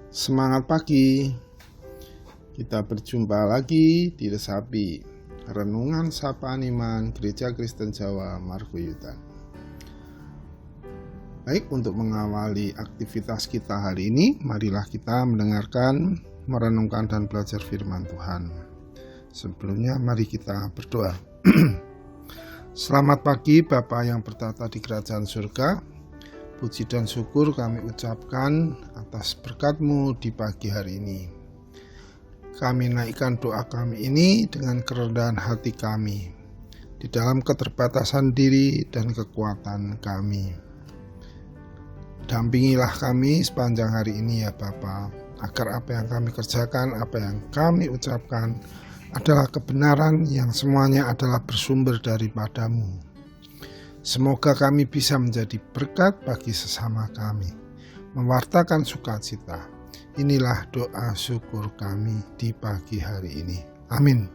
Semangat pagi, kita berjumpa lagi di Resapi, Renungan Sapaan Iman Gereja Kristen Jawa Margoyudan. Baik, untuk mengawali aktivitas kita hari ini, marilah kita mendengarkan, merenungkan dan belajar firman Tuhan. Sebelumnya mari kita berdoa. Selamat pagi Bapa yang bertata di kerajaan surga. Puji dan syukur kami ucapkan atas berkat-Mu di pagi hari ini. Kami naikkan doa kami ini dengan kerendahan hati kami, di dalam keterbatasan diri dan kekuatan kami. Dampingilah kami sepanjang hari ini ya Bapa, agar apa yang kami kerjakan, apa yang kami ucapkan adalah kebenaran yang semuanya adalah bersumber daripada-Mu. Semoga kami bisa menjadi berkat bagi sesama kami, mewartakan sukacita. Inilah doa syukur kami di pagi hari ini. Amin.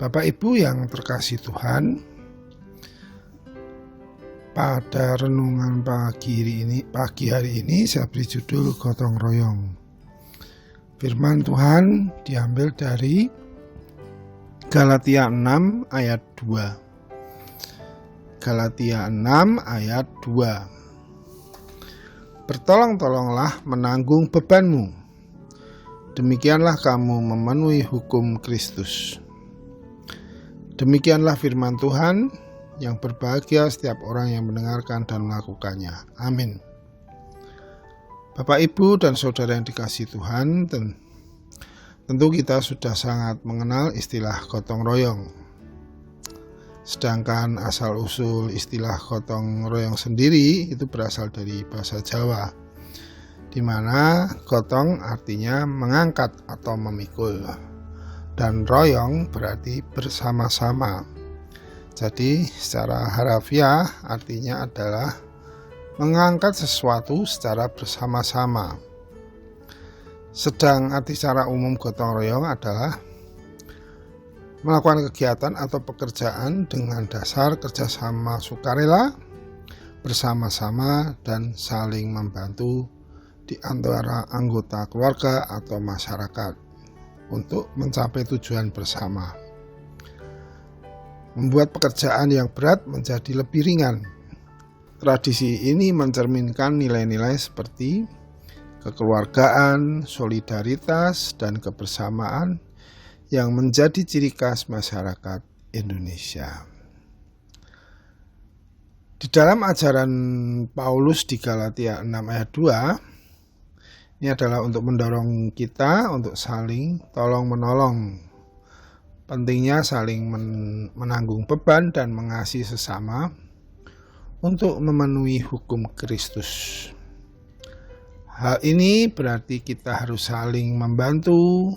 Bapak Ibu yang terkasih Tuhan, pada renungan pagi hari ini saya beri judul gotong royong. Firman Tuhan diambil dari Galatia 6 ayat 2. Galatia 6 ayat 2. Bertolong-tolonglah menanggung bebanmu. Demikianlah kamu memenuhi hukum Kristus. Demikianlah firman Tuhan, yang berbahagia setiap orang yang mendengarkan dan melakukannya. Amin. Bapak, Ibu, dan saudara yang dikasihi Tuhan, tentu kita sudah sangat mengenal istilah gotong royong. Sedangkan asal-usul istilah gotong royong sendiri itu berasal dari bahasa Jawa, di mana gotong artinya mengangkat atau memikul, dan royong berarti bersama-sama. Jadi secara harafiah artinya adalah mengangkat sesuatu secara bersama-sama. Sedang arti secara umum gotong royong adalah melakukan kegiatan atau pekerjaan dengan dasar kerjasama sukarela, bersama-sama, dan saling membantu di antara anggota keluarga atau masyarakat untuk mencapai tujuan bersama. Membuat pekerjaan yang berat menjadi lebih ringan. Tradisi ini mencerminkan nilai-nilai seperti kekeluargaan, solidaritas, dan kebersamaan yang menjadi ciri khas masyarakat Indonesia. Di dalam ajaran Paulus di Galatia 6 ayat 2, ini adalah untuk mendorong kita untuk saling tolong-menolong. Pentingnya saling menanggung beban dan mengasihi sesama untuk memenuhi hukum Kristus. Hal ini berarti kita harus saling membantu,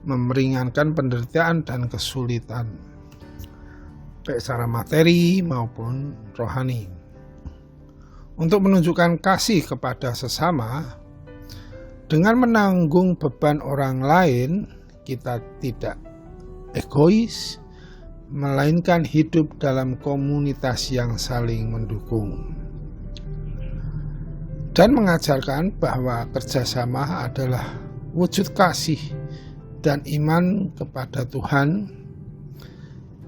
meringankan penderitaan dan kesulitan, baik secara materi maupun rohani. Untuk menunjukkan kasih kepada sesama, dengan menanggung beban orang lain, kita tidak egois, melainkan hidup dalam komunitas yang saling mendukung. Dan mengajarkan bahwa kerjasama adalah wujud kasih dan iman kepada Tuhan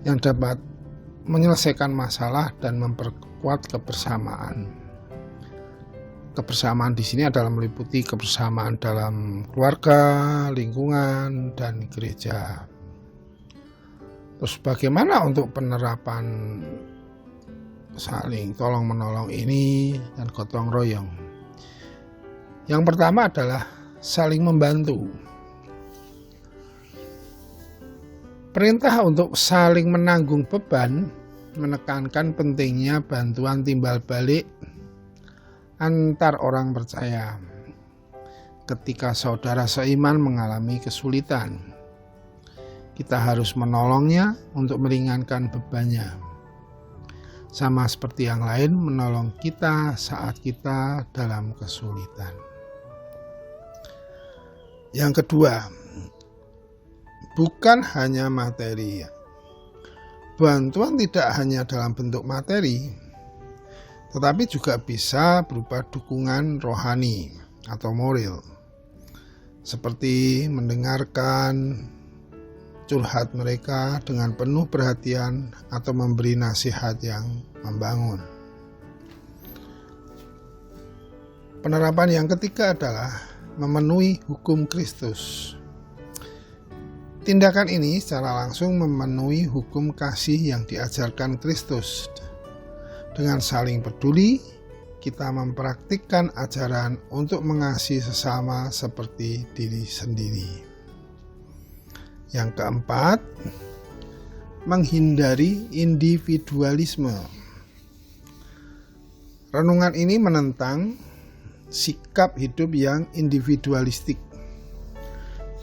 yang dapat menyelesaikan masalah dan memperkuat kebersamaan. Kebersamaan di sini adalah meliputi kebersamaan dalam keluarga, lingkungan, dan gereja. Terus bagaimana untuk penerapan saling tolong-menolong ini dan gotong royong? Yang pertama adalah saling membantu. Perintah untuk saling menanggung beban menekankan pentingnya bantuan timbal balik antar orang percaya ketika saudara seiman mengalami kesulitan. Kita harus menolongnya untuk meringankan bebannya. Sama seperti yang lain menolong kita saat kita dalam kesulitan. Yang kedua, bukan hanya materi. Bantuan tidak hanya dalam bentuk materi, tetapi juga bisa berupa dukungan rohani. atau moral, seperti mendengarkan curhat mereka dengan penuh perhatian atau memberi nasihat yang membangun. Penerapan yang ketiga adalah memenuhi hukum Kristus. Tindakan ini secara langsung memenuhi hukum kasih yang diajarkan Kristus. Dengan saling peduli, kita mempraktikkan ajaran untuk mengasihi sesama seperti diri sendiri. Yang keempat, menghindari individualisme. Renungan ini menentang sikap hidup yang individualistik,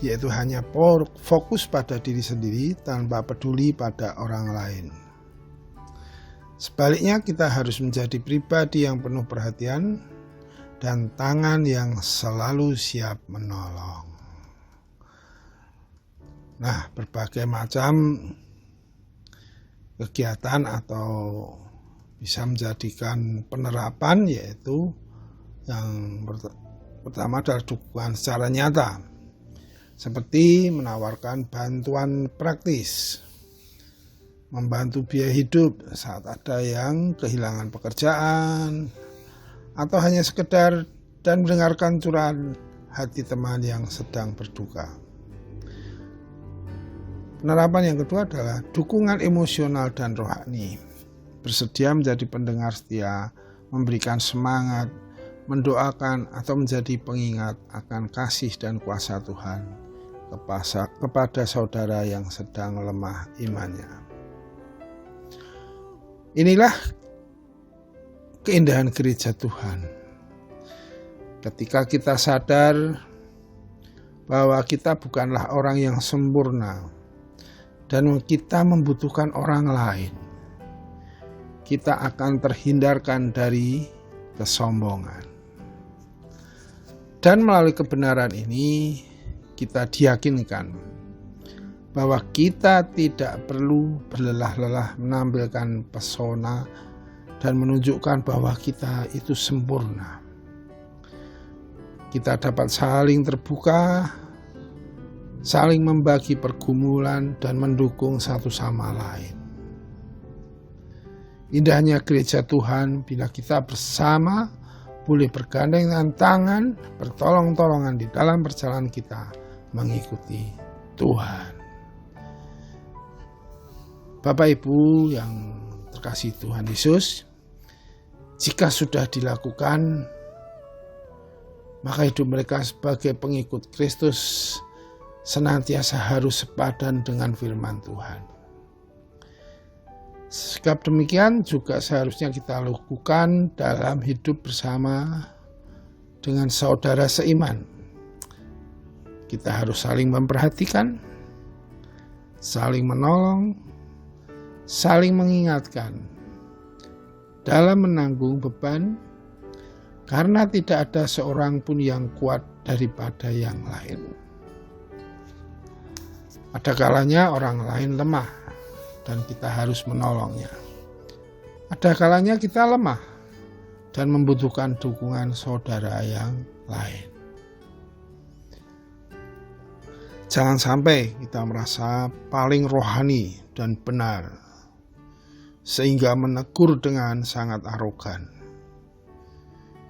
yaitu hanya fokus pada diri sendiri tanpa peduli pada orang lain. Sebaliknya, kita harus menjadi pribadi yang penuh perhatian dan tangan yang selalu siap menolong. Nah, berbagai macam kegiatan atau bisa menjadikan penerapan, yaitu yang pertama adalah dukungan secara nyata, seperti menawarkan bantuan praktis, membantu biaya hidup saat ada yang kehilangan pekerjaan, atau hanya sekedar dan mendengarkan curahan hati teman yang sedang berduka. Penerapan yang kedua adalah dukungan emosional dan rohani, bersedia menjadi pendengar setia, memberikan semangat, mendoakan atau menjadi pengingat akan kasih dan kuasa Tuhan kepada saudara yang sedang lemah imannya. Inilah keindahan gereja Tuhan. Ketika kita sadar bahwa kita bukanlah orang yang sempurna dan kita membutuhkan orang lain, kita akan terhindarkan dari kesombongan. Dan melalui kebenaran ini, kita diyakinkan bahwa kita tidak perlu berlelah-lelah menampilkan pesona dan menunjukkan bahwa kita itu sempurna. Kita dapat saling terbuka, saling membagi pergumulan dan mendukung satu sama lain. Indahnya gereja Tuhan bila kita bersama boleh bergandengan tangan, bertolong-tolongan di dalam perjalanan kita mengikuti Tuhan. Bapak Ibu yang terkasih Tuhan Yesus, jika sudah dilakukan, maka hidup mereka sebagai pengikut Kristus senantiasa harus sepadan dengan firman Tuhan. Sikap demikian juga seharusnya kita lakukan dalam hidup bersama dengan saudara seiman. Kita harus saling memperhatikan, saling menolong, saling mengingatkan dalam menanggung beban, karena tidak ada seorang pun yang kuat daripada yang lain. Ada kalanya orang lain lemah dan kita harus menolongnya. Ada kalanya kita lemah dan membutuhkan dukungan saudara yang lain. Jangan sampai kita merasa paling rohani dan benar, sehingga menegur dengan sangat arogan.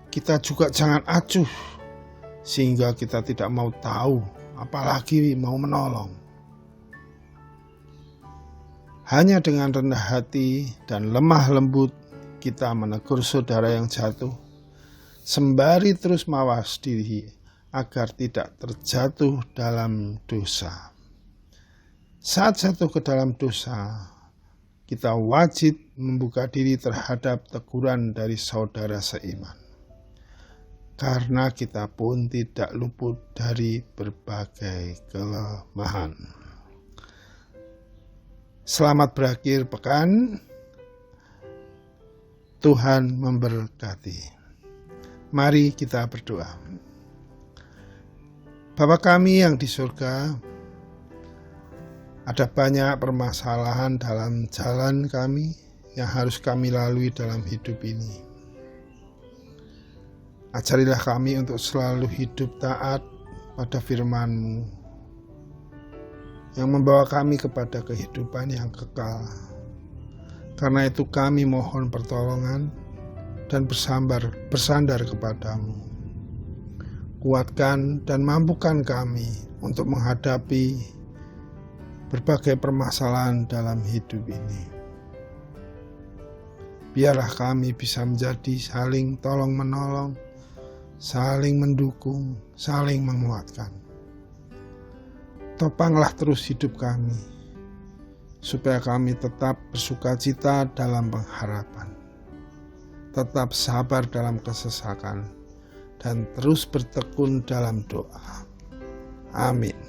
Kita juga jangan acuh, sehingga kita tidak mau tahu, apalagi mau menolong. Hanya dengan rendah hati dan lemah lembut, kita menegur saudara yang jatuh, sembari terus mawas diri agar tidak terjatuh dalam dosa. Saat jatuh ke dalam dosa, kita wajib membuka diri terhadap teguran dari saudara seiman. Karena kita pun tidak luput dari berbagai kelemahan. Selamat berakhir pekan. Tuhan memberkati. Mari kita berdoa. Bapa kami yang di surga, ada banyak permasalahan dalam jalan kami yang harus kami lalui dalam hidup ini. Ajarilah kami untuk selalu hidup taat pada firman-Mu yang membawa kami kepada kehidupan yang kekal. Karena itu kami mohon pertolongan dan bersandar kepadamu. Kuatkan dan mampukan kami untuk menghadapi berbagai permasalahan dalam hidup ini. Biarlah kami bisa menjadi saling tolong-menolong, saling mendukung, saling menguatkan. Topanglah terus hidup kami, supaya kami tetap bersukacita dalam pengharapan, tetap sabar dalam kesesakan, dan terus bertekun dalam doa. Amin.